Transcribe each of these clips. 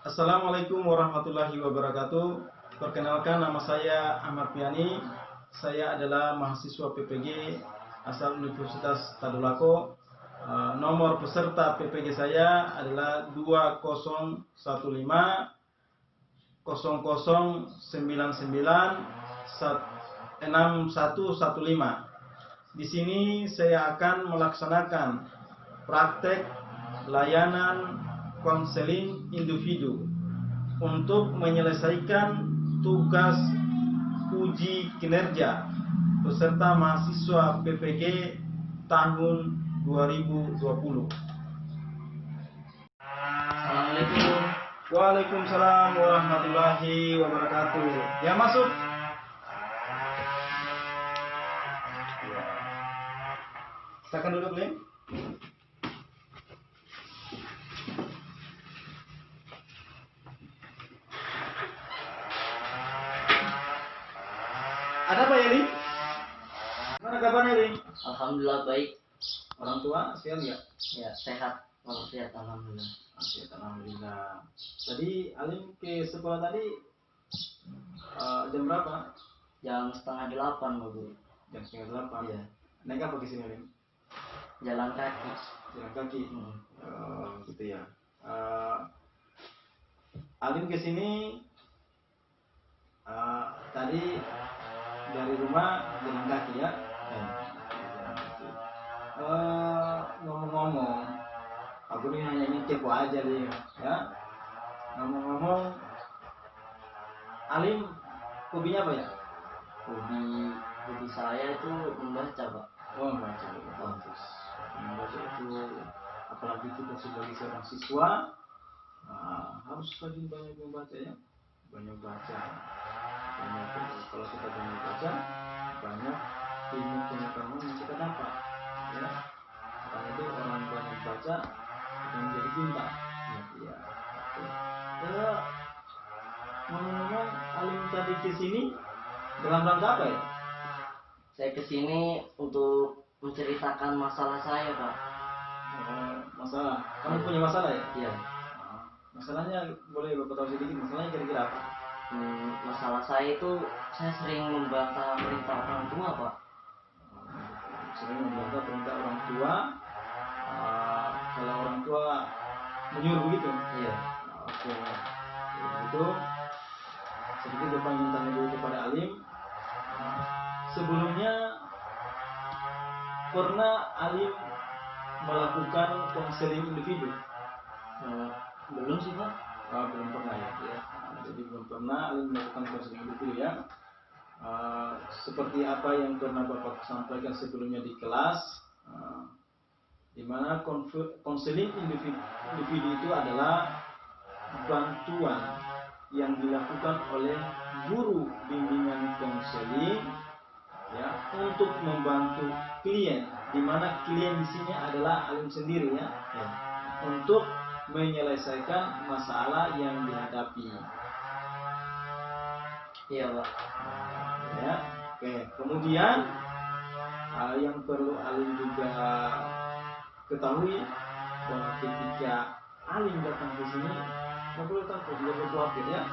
Assalamualaikum warahmatullahi wabarakatuh. Perkenalkan, nama saya Ahmad Piani. Saya adalah mahasiswa PPG asal Universitas Tadulako. Nomor peserta PPG saya adalah 2015 0099 6115. Di sini saya akan melaksanakan praktek layanan konseling individu untuk menyelesaikan tugas uji kinerja peserta mahasiswa PPG tahun 2020. Assalamualaikum. Waalaikumsalam warahmatullahi wabarakatuh. Ya, masuk. Silakan duduk, Lim. Ada apa ya, Lim? Mana kabarnya, Lim? Alhamdulillah baik. Orang tua sehat nggak? Ya, sehat. Sehat alhamdulillah. Sehat alhamdulillah. Tadi Alim ke sekolah tadi jam berapa? Jam 7:30, Bu. Jam 7:30. Iya. Naik apa ke sini, Alim? Jalan kaki. Jalan kaki. Gitu ya. Alim ke sini tadi dari rumah jalan kaki ya. Ngomong-ngomong, aku nih hanya kepo aja nih ya. Ngomong-ngomong, Alim hobinya apa ya? Hobi saya itu membaca, Pak. Oh, membaca. Bagus. Membaca itu, apalagi kita sebagai seorang siswa, harus rajin banyak membaca ya. Banyak baca. Kalau kita banyak baca, banyak ilmu pengetahuan yang kita dapat. Ya. Karena itu orang banyak baca akan menjadi pintar. Ya. Ya. Ngomong-ngomong, Alim tadi ke sini dalam rangka apa ya? Saya kesini untuk menceritakan masalah saya, Pak. Masalah. Kamu punya masalah ya? Iya. Masalahnya boleh Bapak tahu sedikit, masalahnya kira-kira apa? Masalah saya itu saya sering membantah perintah orang tua, Pak. Sering membantah perintah orang tua. Kalau orang tua menyuruh begitu? Iya. Oke. Begitu. Sedikit Bapak ingin tanya dulu kepada Alim. Sebelumnya pernah Alim melakukan konseling individu? Belum sih, Pak. Belum pernah ya. Jadi belum pernah Alim melakukan konseling individu ya. Seperti apa yang pernah Bapak sampaikan sebelumnya di kelas, di mana konseling individu itu adalah bantuan yang dilakukan oleh guru bimbingan konseling ya untuk membantu klien, di mana klien di sini adalah Alim sendiri ya, untuk menyelesaikan masalah yang dihadapi. Iya, Pak. Ya, oke. Kemudian yang perlu Alim juga ketahui bahwa ketika Alim datang ke sini, nggak boleh takut, nggak boleh khawatir ya.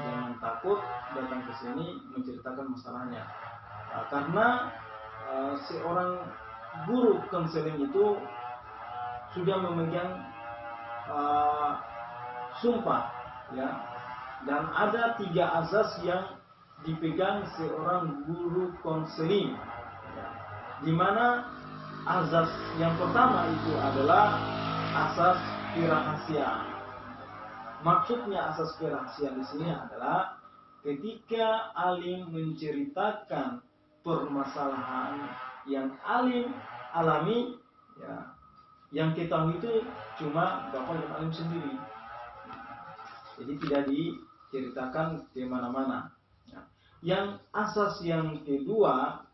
Jangan takut datang ke sini menceritakan masalahnya, karena seorang guru konseling itu sudah memegang sumpah ya, dan ada 3 azas yang dipegang seorang guru konseling ya, di mana azas yang pertama itu adalah asas kerahasiaan. Maksudnya asas kerahasiaan di sini adalah ketika Alim menceritakan permasalahan yang Alim alami ya, yang kita itu cuma Bapak dan Alim sendiri. Jadi tidak diceritakan di mana-mana. Ya. Yang asas yang kedua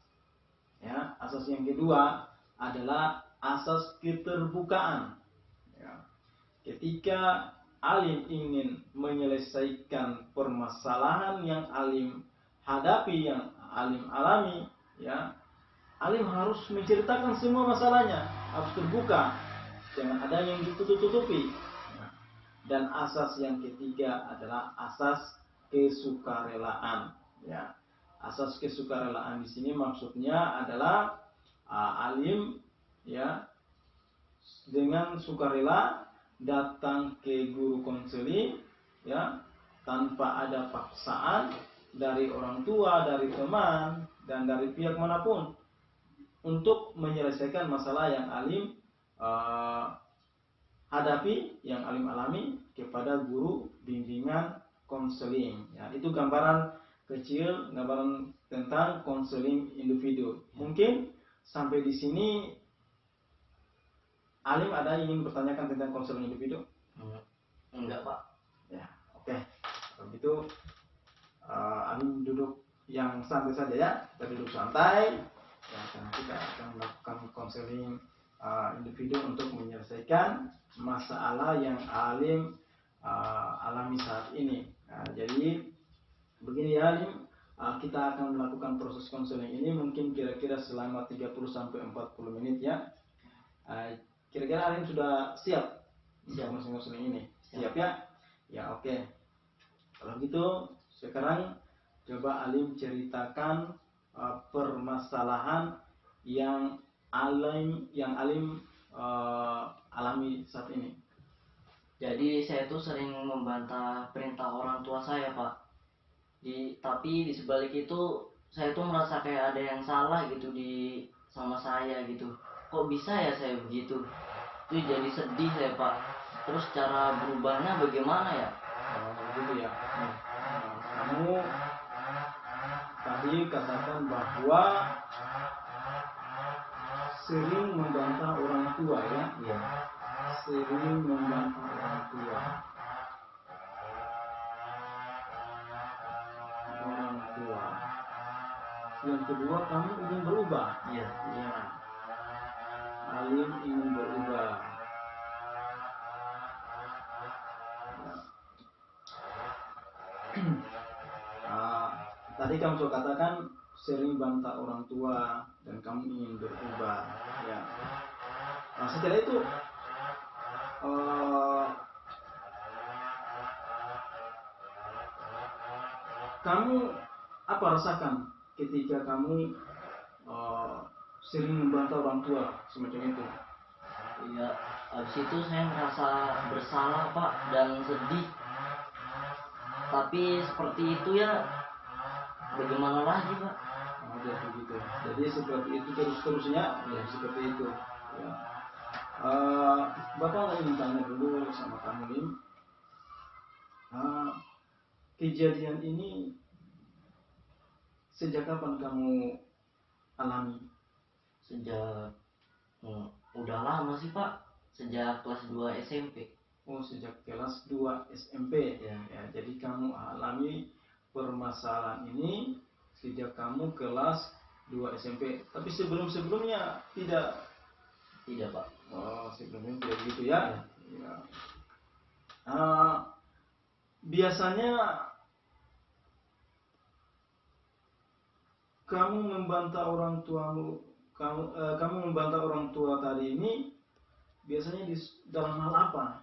ya, asas yang kedua adalah asas keterbukaan. Ya. Ketika Alim ingin menyelesaikan permasalahan yang Alim hadapi, yang Alim alami, ya, Alim harus menceritakan semua masalahnya, harus terbuka. jangan ada yang ditutup-tutupi. Dan asas yang ketiga adalah asas kesukarelaan. Ya, asas kesukarelaan di sini maksudnya adalah alim ya dengan sukarela datang ke guru konseling ya tanpa ada paksaan dari orang tua, dari teman dan dari pihak manapun untuk menyelesaikan masalah yang alim hadapi, yang alim alami kepada guru bimbingan konseling. Ya, itu gambaran kecil, gambaran tentang konseling individu. Mungkin sampai di sini alim ada yang ingin bertanyakan tentang konseling individu? Enggak, Pak. Ya, oke. Kalau gitu alim duduk yang santai saja ya. Kita duduk santai. Ya, karena kita akan melakukan konseling individu untuk menyelesaikan masalah yang alim alami saat ini. Nah, jadi begini ya alim, kita akan melakukan proses konseling ini mungkin kira-kira selama 30 sampai 40 menit ya. Kira-kira alim sudah siap untuk konseling ini? Siap ya? Ya, oke. Kalau gitu sekarang coba alim ceritakan permasalahan yang alim alami saat ini. Jadi saya tuh sering membantah perintah orang tua saya, Pak. Tapi di sebalik itu saya tuh merasa kayak ada yang salah gitu sama saya gitu. Kok bisa ya saya begitu? Itu jadi sedih saya, Pak. Terus cara berubahnya bagaimana ya? Begitu ya. Kamu tadi katakan bahwa sering membantah orang tua ya? Iya. Sering membantah orang tua. Orang tua. Yang kedua, kamu ingin berubah. Iya. Iya. Alim ingin berubah. Tadi kamu sudah katakan sering bantah orang tua dan kamu ingin berubah. Ya. Nah, setelah itu kamu apa rasakan ketika kamu sering membantah orang tua semacam itu? Iya, habis itu saya merasa bersalah, Pak, dan sedih. Tapi seperti itu ya, bagaimana lagi, Pak? Jadi begitu. Jadi seperti itu terus-terusnya, ya seperti itu. Ya. Bapak ingin tanya dulu sama kamu Lim. Kejadian ini sejak kapan kamu alami? Sejak udah lama sih, Pak. Sejak kelas 2 SMP. Oh, sejak kelas 2 SMP. Ya. Ya, jadi kamu alami permasalahan ini sejak kamu kelas 2 SMP. Tapi sebelum-sebelumnya tidak? Tidak, Pak. Oh, sebelumnya tidak begitu ya? Ya. Biasanya kamu membantah orang tuamu, kamu membantah orang tua tadi ini biasanya dalam hal apa?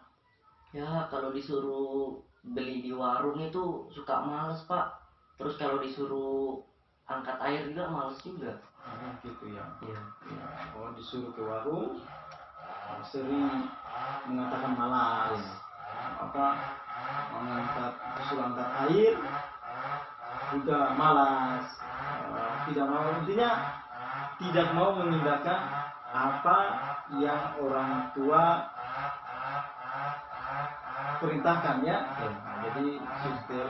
Ya, kalau disuruh beli di warung itu suka males, Pak. Terus kalau disuruh angkat air juga males juga. Gitu ya. Iya. Ya. Oh, disuruh ke warung sering mengatakan malas. Disuruh angkat air juga malas. Tidak mau, intinya tidak mau meninggalkan apa yang orang tua perintahkan ya. Nah, jadi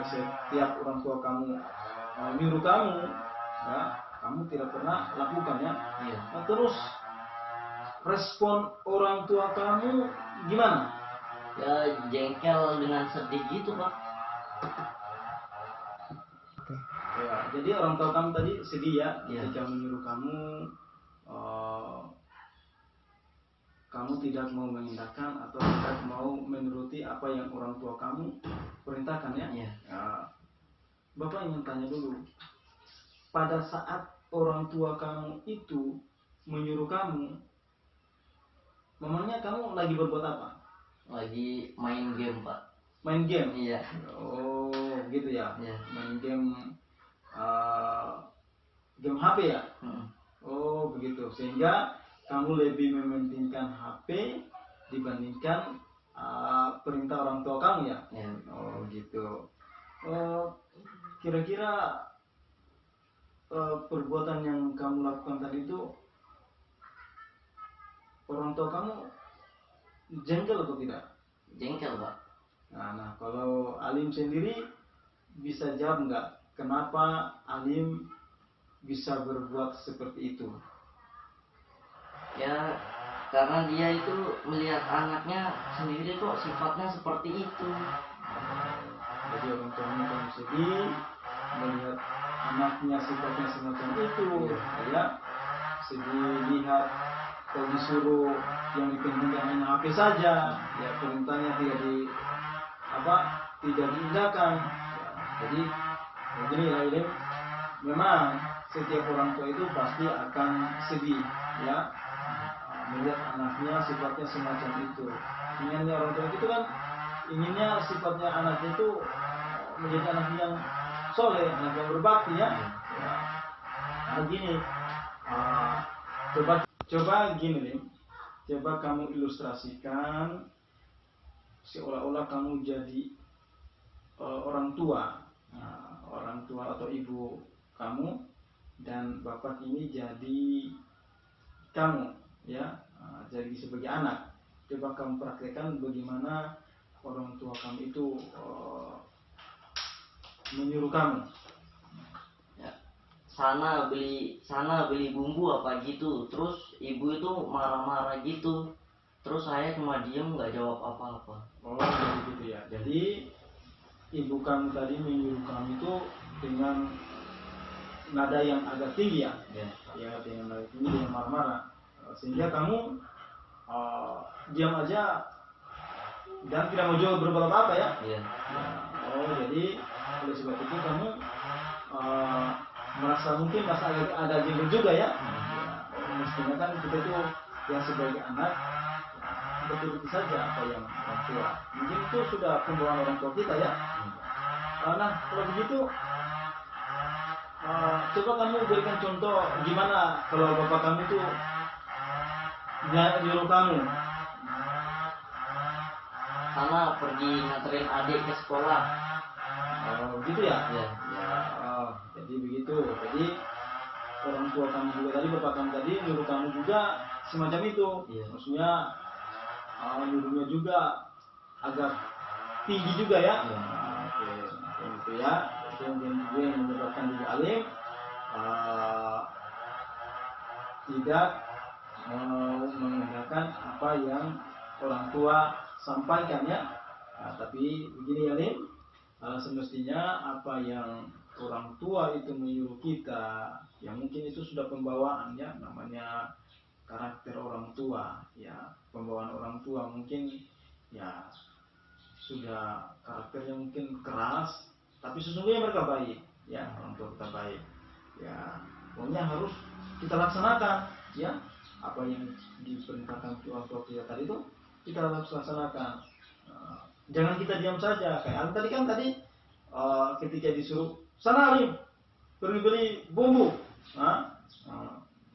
setiap orang tua kamu nyuruh kamu ya, kamu tidak pernah lakukan ya. Nah, terus respon orang tua kamu gimana? Ya, jengkel dengan sedih gitu, Pak. Ya, jadi orang tua kamu tadi sedih ya ketika menyuruh kamu kamu tidak mau mengindahkan atau tidak mau menuruti apa yang orang tua kamu perintahkan ya. Bapak ingin tanya dulu, pada saat orang tua kamu itu menyuruh kamu, Memangnya kamu lagi berbuat apa? Lagi main game, Pak. Main game? Iya. Oh gitu ya. Iya. Main game game HP ya? Oh begitu, sehingga kamu lebih mementingkan HP dibandingkan perintah orang tua kamu ya? Iya. Oh gitu. Kira-kira perbuatan yang kamu lakukan tadi itu orang tua kamu jengkel atau tidak? Jengkel, Pak. Nah, kalau Alim sendiri bisa jawab nggak kenapa Alim bisa berbuat seperti itu? Ya, karena dia itu melihat anaknya sendiri kok sifatnya seperti itu. Jadi orang tuanya kamu sedih melihat anaknya sifatnya semacam itu, ya sedih lihat kalau disuruh yang dipentingkan hanya HP saja, ya perintahnya tidak diindahkan. Ya, jadi begini ya ini, memang setiap orang tua itu pasti akan sedih, ya melihat anaknya sifatnya semacam itu. Inginnya orang tua itu kan inginnya sifatnya anaknya itu menjadi anak yang soleh, anak yang berbakti ya. Nah gini, coba gini nih, coba kamu ilustrasikan seolah-olah kamu jadi orang tua, orang tua atau ibu kamu, dan bapak ini jadi kamu, ya, jadi sebagai anak. Coba kamu praktekkan bagaimana orang tua kamu itu menyuruh kamu. Sana beli bumbu apa gitu, terus ibu itu marah-marah gitu, terus saya cuma diem nggak jawab apa-apa. Oh jadi gitu ya. Jadi ibu kamu tadi menyuruh kamu itu dengan nada yang agak tinggi ya, ya dengan nada tinggi, dengan marah-marah, sehingga kamu diam aja dan tidak mau jawab berbuat apa ya. Oh jadi oleh sebab itu kamu merasa mungkin ada jengkel juga ya. Mestinya kan kita itu yang sebagai anak kita turuti saja apa yang orang tua. Mungkin itu sudah pembawaan orang tua kita ya. Nah kalau begitu coba kamu berikan contoh gimana kalau bapak kamu itu nyuruh kamu. Sana pergi nganterin adik ke sekolah. Oh gitu ya. Jadi begitu. Jadi orang tua kamu juga tadi, bapak kamu tadi nyuruh kamu juga semacam itu. Maksudnya nyuruhnya juga agak tinggi juga ya. Oke, itu ya. Itu mungkin juga yang menyebabkan juga Alim tidak mau mendengarkan apa yang orang tua sampaikan ya. Tapi begini ya Alim, semestinya apa yang orang tua itu menyuruh kita, ya mungkin itu sudah pembawaan ya, namanya karakter orang tua ya, pembawaan orang tua mungkin ya sudah karakternya mungkin keras, tapi sesungguhnya mereka baik ya, orang tua kita baik ya, pokoknya harus kita laksanakan ya, apa yang diperintahkan orang tua kita tadi itu kita harus laksanakan. Jangan kita diam saja kayak Alim tadi kan ketika disuruh sana Alim pergi beli bumbu,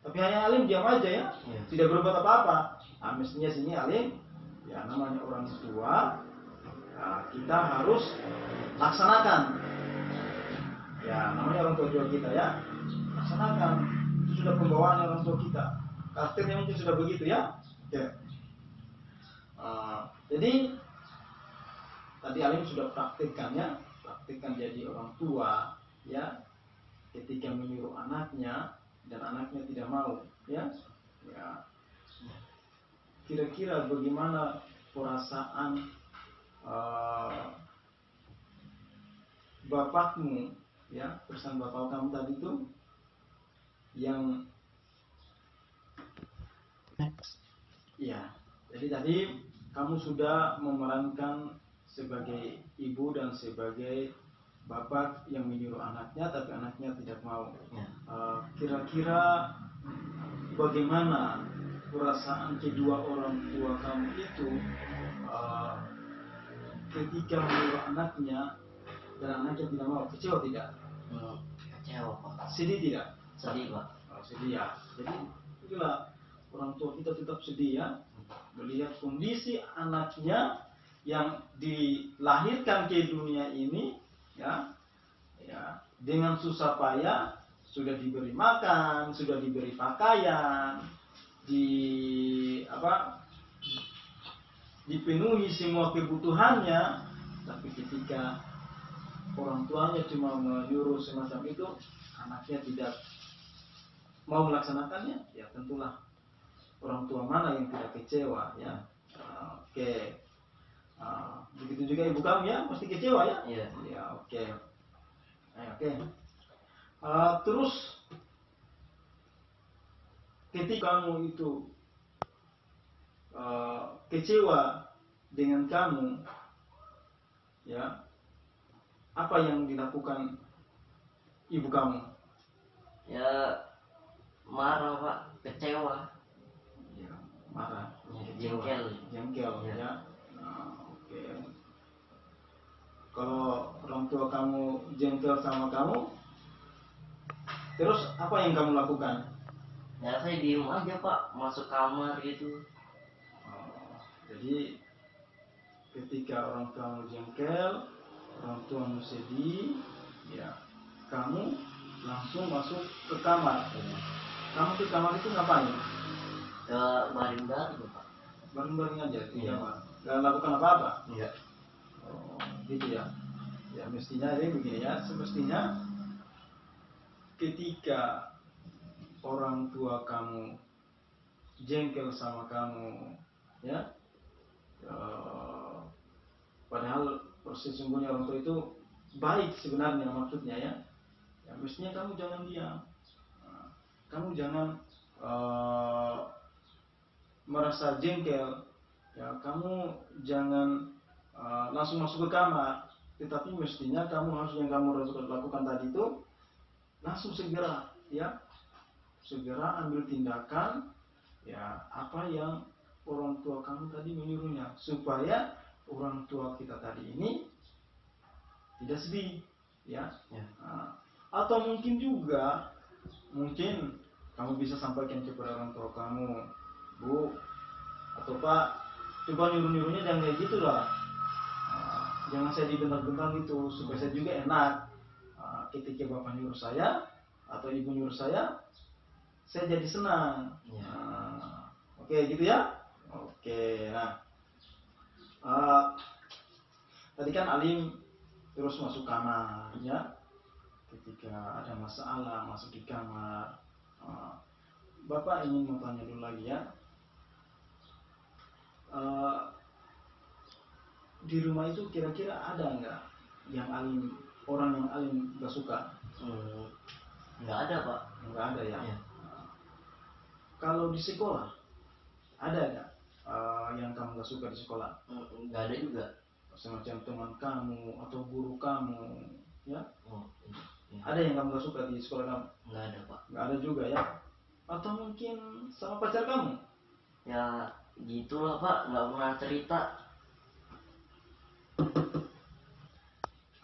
tapi hanya Alim diam aja ya, tidak berbuat apa-apa. Mestinya sini Alim ya namanya orang tua, kita harus laksanakan ya, namanya orang tua kita ya, laksanakan. Itu sudah pembawaan orang tua kita, karakternya mungkin sudah begitu ya. Jadi tadi Alim sudah praktikkan jadi orang tua ya, ketika menyuruh anaknya dan anaknya tidak mau ya. Kira-kira bagaimana perasaan bapakmu ya, perasaan bapak kamu tadi itu yang ya. Jadi tadi kamu sudah memerankan sebagai ibu dan sebagai bapak yang menyuruh anaknya, tapi anaknya tidak mau. Kira-kira bagaimana perasaan kedua orang tua kamu itu uh, ketika menyuruh anaknya dan anaknya tidak mau, kecewa tidak? Kecewa pak. Sedih tidak? Sedih pak. Sedih ya. Jadi itulah orang tua kita tetap sedih ya, melihat kondisi anaknya yang dilahirkan ke dunia ini ya, dengan susah payah, sudah diberi makan, sudah diberi pakaian, dipenuhi semua kebutuhannya, tapi ketika orang tuanya cuma menyuruh semacam itu, anaknya tidak mau melaksanakannya, ya tentulah orang tua mana yang tidak kecewa ya. Oke. Begitu juga ibu kamu ya, pasti kecewa ya. Iya. Ya oke. Oke. Terus ketika kamu itu kecewa dengan kamu, ya, apa yang dilakukan ibu kamu? Ya marah pak, kecewa. Ya, marah. Ya, jengkel ya. Oke. Kalau orang tua kamu jengkel sama kamu, terus apa yang kamu lakukan? Ya saya diem aja pak, masuk kamar gitu. Jadi ketika orang tuamu jengkel, orang tuamu sedih, ya kamu langsung masuk ke kamar. Kamu ke kamar itu ngapain? Ya baring-baring pak. Baring-baring aja di Iya. kamar. Gak lakukan apa-apa? Iya. Gitu ya. Ya mestinya ini begini ya, semestinya ketika orang tua kamu jengkel sama kamu, ya, padahal sesungguhnya orang tua itu baik sebenarnya maksudnya ya, mestinya kamu jangan diam, kamu jangan merasa jengkel, ya kamu jangan langsung masuk ke kamar, tetapi mestinya kamu harus yang kamu lakukan tadi itu langsung segera ya, segera ambil tindakan ya apa yang orang tua kamu tadi menyuruhnya, supaya orang tua kita tadi ini tidak sedih ya. Atau mungkin juga kamu bisa sampaikan kepada orang tua kamu, Bu atau Pak, coba nyuruh-nyuruhnya jangan kayak gitu lah, jangan saya dibentak-bentak gitu, supaya saya juga enak. Ketika bapak nyuruh saya atau ibu nyuruh saya jadi senang. Oke gitu ya. Oke. Nah, tadi kan Alim terus masuk kamar ya. Ketika ada masalah masuk di kamar. Bapak ingin mau tanya dulu lagi ya. Di rumah itu kira-kira ada nggak yang orang yang Alim gak suka? Nggak ada pak. Nggak ada ya. Iya. Kalau di sekolah ada nggak yang kamu gak suka di sekolah? Nggak ada juga. Semacam teman kamu atau guru kamu ya? Iya. Ada yang kamu gak suka di sekolah kamu? Nggak ada pak. Nggak ada juga ya. Atau mungkin sama pacar kamu? Ya gitulah pak, nggak pernah cerita.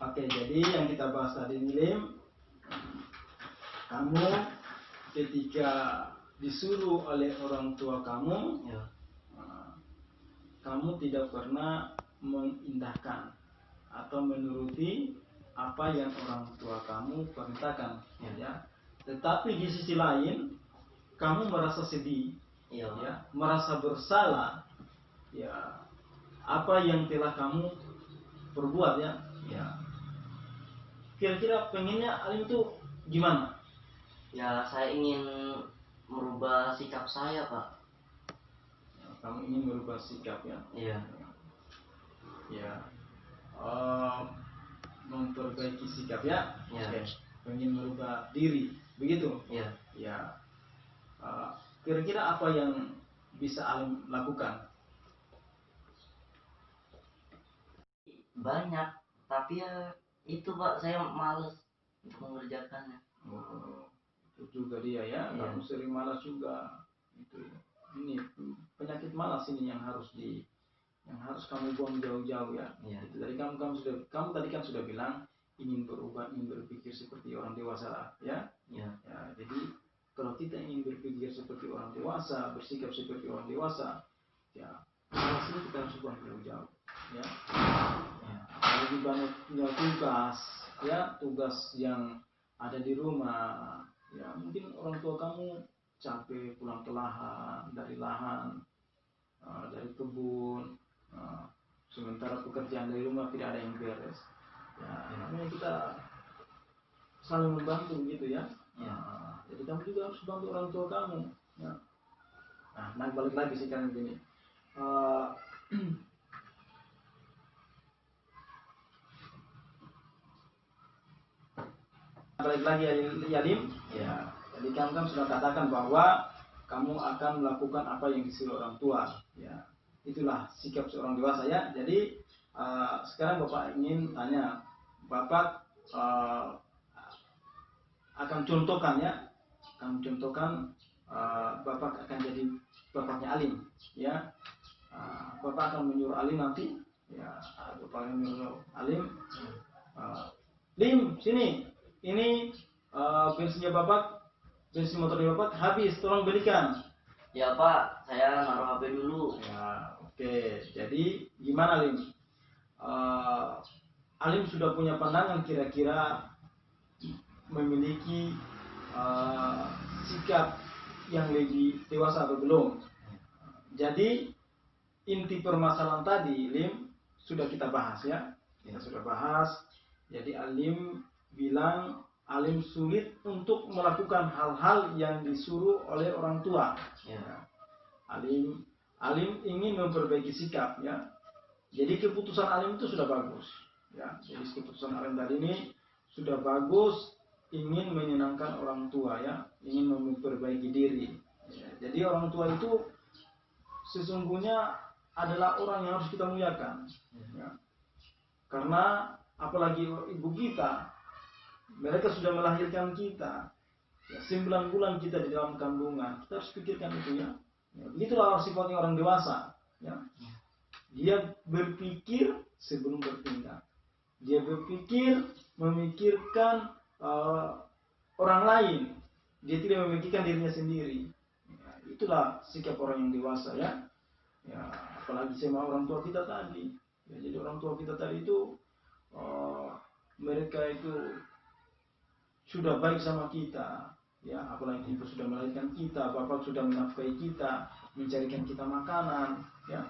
Oke, jadi yang kita bahas tadi Lim, kamu ketika disuruh oleh orang tua kamu, Ya. Kamu tidak pernah mengindahkan atau menuruti apa yang orang tua kamu perintahkan, ya. Tetapi di sisi lain, kamu merasa sedih, Iya. ya, merasa bersalah, ya, apa yang telah kamu perbuat, ya. Kira-kira pengennya Alim itu gimana? Ya saya ingin merubah sikap saya pak. Kamu ingin merubah sikap ya? Iya. Ya. Memperbaiki sikap ya? Iya. Oke. Pengen merubah diri, begitu? Iya. Ya. Kira-kira apa yang bisa Alim lakukan? Banyak, tapi ya itu pak, saya males untuk mengerjakannya. Itu juga dia ya, Iya. kamu sering malas juga. Itu ya. ini penyakit malas ini yang harus kamu buang jauh-jauh ya. Itu dari kamu tadi kan sudah bilang ingin berubah, ingin berpikir seperti orang dewasa ya. Jadi kalau kita ingin berpikir seperti orang dewasa, bersikap seperti orang dewasa, ya malas ini kita harus buang jauh-jauh ya. Apalagi banyaknya tugas yang ada di rumah ya, mungkin orang tua kamu capek pulang ke dari lahan, dari kebun, sementara pekerjaan dari rumah tidak ada yang beres ya. Namanya kita saling membantu gitu ya. Jadi kamu juga harus bantu orang tua kamu ya. Nah balik lagi sih kan gini, balik lagi ya Lim ya. Jadi kamu kan sudah katakan bahwa kamu akan melakukan apa yang disuruh orang tua ya. Itulah sikap seorang dewasa ya. Jadi sekarang Bapak ingin tanya, Bapak akan contohkan ya, Bapak akan jadi bapaknya Alim ya. Bapak akan menyuruh Alim nanti ya, Bapak akan menyuruh Alim, Lim sini, ini bensin motornya Bapak habis, tolong belikan. Ya Pak, saya naruh HP dulu. Ya oke. Jadi gimana Lim? Alim sudah punya pandangan kira-kira memiliki sikap yang lebih dewasa atau belum? Jadi inti permasalahan tadi Lim sudah kita bahas ya. Kita sudah bahas. Jadi Alim bilang Alim sulit untuk melakukan hal-hal yang disuruh oleh orang tua. Alim ingin memperbaiki sikap ya. Jadi keputusan Alim itu sudah bagus ya. Jadi keputusan Alim tadi ini sudah bagus, ingin menyenangkan orang tua ya, ingin memperbaiki diri ya. Jadi orang tua itu sesungguhnya adalah orang yang harus kita muliakan ya. Karena apalagi ibu kita, mereka sudah melahirkan kita ya, 9 bulan kita di dalam kandungan, kita harus pikirkan itu ya. Begitulah sifatnya orang dewasa ya. Dia berpikir sebelum bertindak, dia berpikir memikirkan orang lain, dia tidak memikirkan dirinya sendiri ya. Itulah sikap orang yang dewasa ya. Apalagi sama orang tua kita tadi ya. Jadi orang tua kita tadi itu mereka itu sudah baik sama kita ya, apalagi ibu sudah melahirkan kita, bapak sudah menafkahi kita, mencarikan kita makanan ya,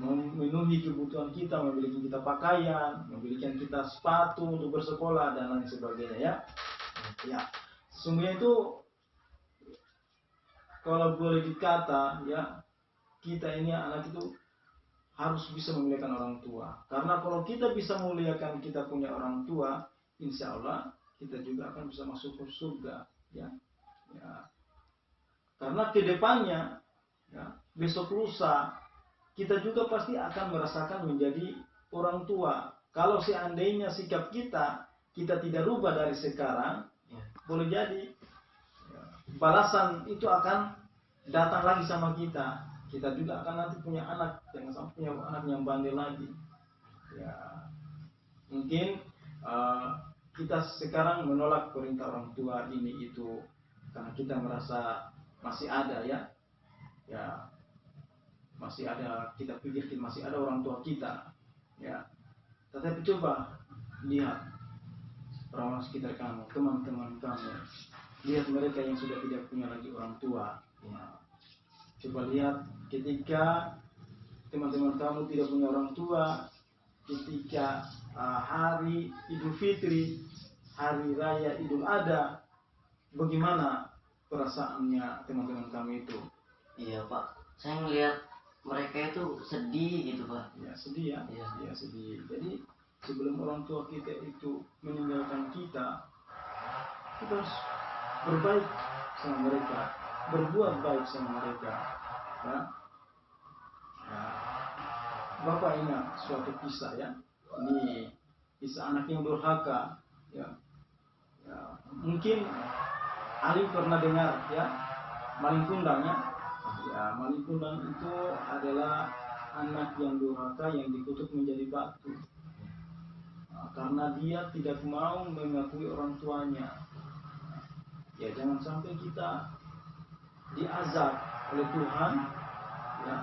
memenuhi kebutuhan kita, membelikan kita pakaian, membelikan kita sepatu untuk bersekolah dan lain sebagainya ya. Sesungguhnya itu kalau boleh dikata ya, kita ini anak itu harus bisa memuliakan orang tua. Karena kalau kita bisa memuliakan kita punya orang tua, insya Allah kita juga akan bisa masuk ke surga ya. Karena kedepannya ya, besok lusa kita juga pasti akan merasakan menjadi orang tua. Kalau seandainya sikap kita tidak rubah dari sekarang boleh jadi balasan itu akan datang lagi sama kita. Kita juga akan nanti punya anak, jangan sampai punya anak yang bandel lagi ya. Mungkin kita sekarang menolak perintah orang tua ini itu karena kita merasa masih ada ya, masih ada, kita pikir masih ada orang tua kita ya. Tetapi coba lihat orang sekitar kamu, teman-teman kamu, lihat mereka yang sudah tidak punya lagi orang tua ya. Coba lihat ketika teman-teman kamu tidak punya orang tua, ketika hari Idul Fitri, hari raya Idul Adha, bagaimana perasaannya teman-teman kami itu? Iya Pak, saya melihat mereka itu sedih gitu Pak. Ya sedih ya, ya sedih. Jadi sebelum orang tua kita itu meninggalkan kita harus berbaik sama mereka, berbuat baik sama mereka ya. Bapak ingat suatu kisah ya, ini kisah anak yang durhaka ya. Mungkin Ali pernah dengar ya, maling kundang ya. Ya, maling kundang itu adalah anak yang durhaka yang dikutuk menjadi batu. Karena dia tidak mau mengakui orang tuanya. Ya, jangan sampai kita diazab oleh Tuhan, ya,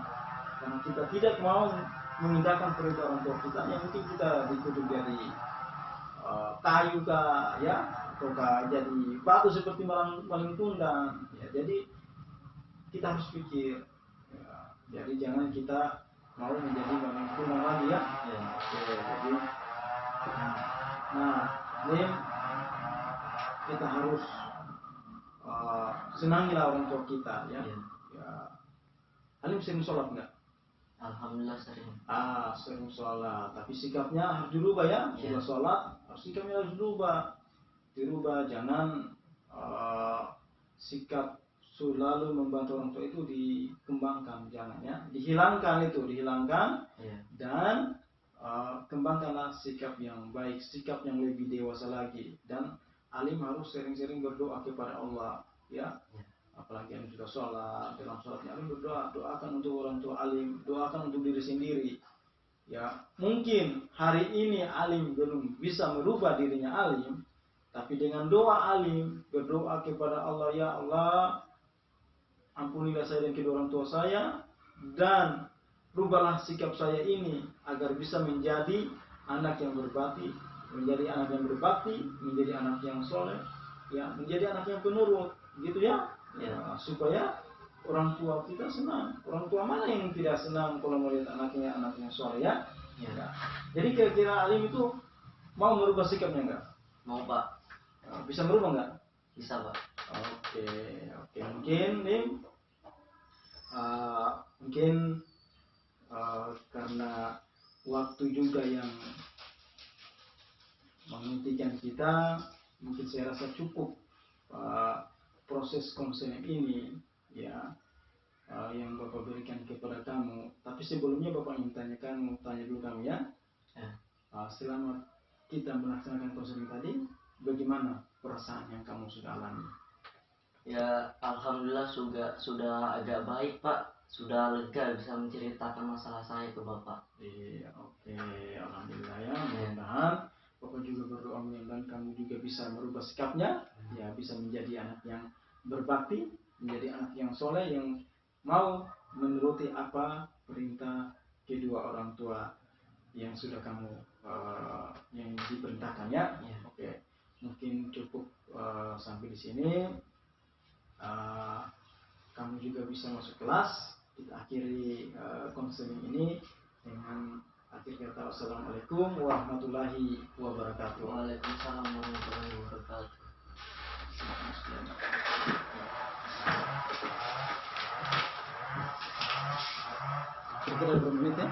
karena kita tidak mau mengindahkan perintah orang tua kita. Yang mungkin kita dikutuk jadi kayu kah, ya, atau jadi batu seperti maling kundang. Ya, jadi kita harus pikir. Ya, jadi jangan kita mau menjadi maling kundang lagi, ya. Ya, jadi, nah, ini kita harus senangilah orang tua kita, ya. Ya. Alim sering sholat nggak? Alhamdulillah sering. Sering sholat, tapi sikapnya harus dirubah, ya. Sudah sholat, sikapnya harus dirubah. Jangan sikap selalu membantu orang tua itu dikembangkan, jangan, ya. Dihilangkan, dan kembangkanlah sikap yang baik, sikap yang lebih dewasa lagi. Dan alim harus sering-sering berdoa kepada Allah, ya. Apalagi alim sudah sholat, dalam sholatnya alim berdoa, doakan untuk orang tua alim, doakan untuk diri sendiri. Ya, mungkin hari ini alim belum bisa merubah dirinya alim, tapi dengan doa alim berdoa kepada Allah, ya Allah, ampunilah saya dan kedua orang tua saya, dan rubahlah sikap saya ini agar bisa menjadi anak yang berbakti, menjadi anak yang soleh, ya, menjadi anak yang penurut, gitu, ya. Ya, supaya orang tua kita senang. Orang tua mana yang tidak senang kalau melihat anaknya soleh, ya? Ya. Jadi kira-kira alim itu mau merubah sikapnya enggak? Mau, Pak. Bisa merubah enggak? Bisa, Pak. Oke. Mungkin Lim, karena waktu juga yang menghentikan kita, mungkin saya rasa cukup proses konseling ini, ya, yang Bapak berikan kepada kamu. Tapi sebelumnya Bapak ingin tanya dulu kamu, ya. Selama kita melaksanakan konseling tadi, bagaimana perasaan yang kamu sudah alami? Ya, alhamdulillah sudah agak baik, Pak. Sudah lega bisa menceritakan masalah saya ke Bapak. Iya, oke. Alhamdulillah, ya. Mudah-mudahan Bapak juga berdoa mudah-mudahan kamu juga bisa merubah sikapnya, ya, bisa menjadi anak yang berbakti, menjadi anak yang soleh, yang mau menuruti apa perintah kedua orang tua yang sudah kamu yang diperintahkan, ya. Oke. Mungkin cukup sampai di sini. Kamu juga bisa masuk kelas. Kita akhiri konseling ini dengan akhir kata wassalamualaikum warahmatullahi wabarakatuh. Waalaikumsalam warahmatullahi wabarakatuh. Kira-kira berapa menit, ya?